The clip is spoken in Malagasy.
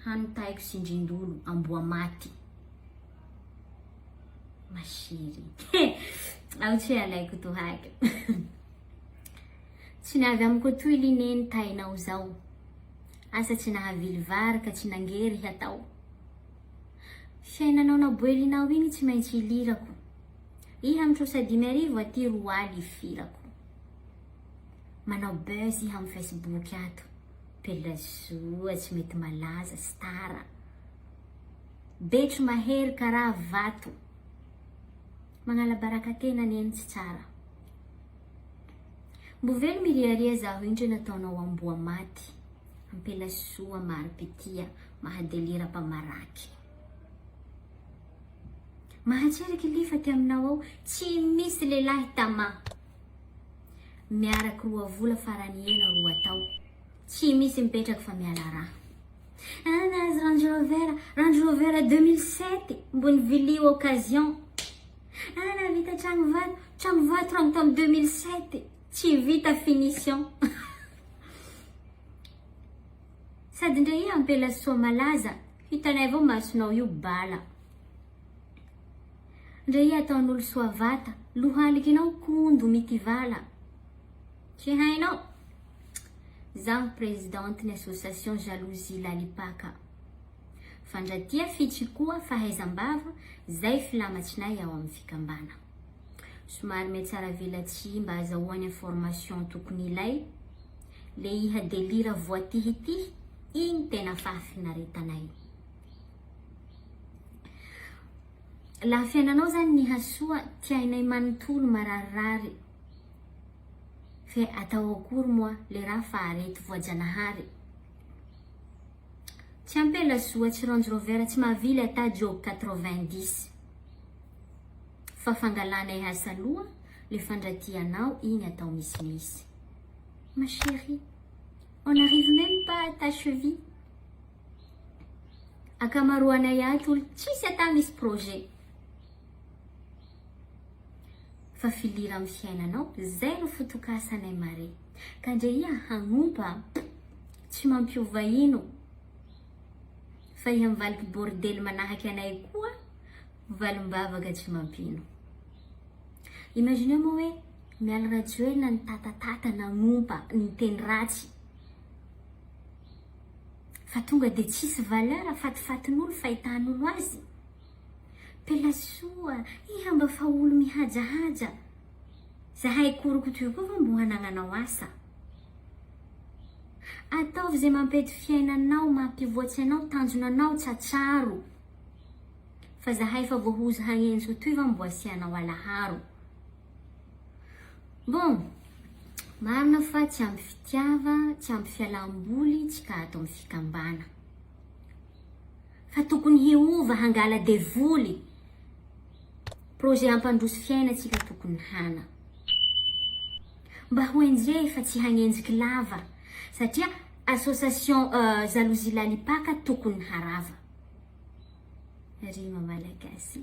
hanotaiko sindrindolo amboa maty. Mashiry. Ao tsy alaiko to haika. Tsy navy amiko toy lineny tainao zao. Asa tsy nahavily vary ka tsy nangery hatao. Fiainanao na boelinao igny tsy maintsy ilirako. Iha mitrosa 10,000 aty roaly ifirako. Manao buzz iha amin'ny Facebook ato. Pelasoa tsy mety malaza stara. Betro mahery karaha vato. Magnala baraka tena neny tsy tsara. Mbovelo miriaria zaho indray nataonao amboa maty. Ampelasoa maripitia mahadelira pamaraky. Mahatseriky lifa ty aminao ao tsy misy lehilahy tama. Miaraky 2 vola farany ena 2 tao. Tsy misy mipetraky fa miala raha. Nazy Range Rover 2007 mbony vili occasion. Navita tragno vato rango tam 2007 tsy vita finition. Sady ndray iha ampelasoa malaza hitanay avao masonao io bala. Ndray iha ataon'olo soa vata lohalikinao kondo mitivala. Tsy hainao. Zaho présidente ny association jalousie lalipaka. Fandratia fitrikoa fahaizam-bava zay filamatsinay ao amin'ny fikambana. Somary mety tsara velatsy mba azahoany information tokony ilay. Le iha delira voatihitihy igny tena fahafinaretanay. Laha fiainanao zany ny hasoa tiainay manontolo mararirary. Fe atao akory moa le raha faharety voajanahary. Tsy ampelasoa tsy Range Rover tsy mavily ata joke 90. Fa fangalanay hasaloha le fandratianao igny atao misimisy. Ma chérie, on n'arrive même pas à ta cheville. Akamaroanay ato tsisy ata misy projet. Fa filira amin'ny fiainanao zay no fotokasanay mare. Ka ndre iha hagnompa tsy mampiova ino. Fa iha mivaliky bordely manahaky anay koa valim-bavaka tsy mampino. Imagine mo hoe miala rajoelina ny tatatata nagnompa ny teny ratsy. Fa tonga de tsisy valeur fatifatin'olo fahitan'olo azy. Pelasoa, iha mba fa olo mihajahaja. Zahay koroko toy koa fa mbo hanagnanao asa. Ataovy zay mampety fiainanao, mampivoatsy anao, tanjonanao tsatsaro. Fa zahay fa voahozy hagnenjiko toy fa mbo asianao alaharo. Bon, marina fa tsy ampy fitiava, tsy ampy fialam-boly, tsy ka atao amin'ny fikambana. Fa tokony hiova hangala devoly. Projet ampandroso fiainatsika tokony hana. Mba hoenjey fa tsy hagnenjiky lava. Satria association jalousie lalipaka tokony harava. Rima Malagasy.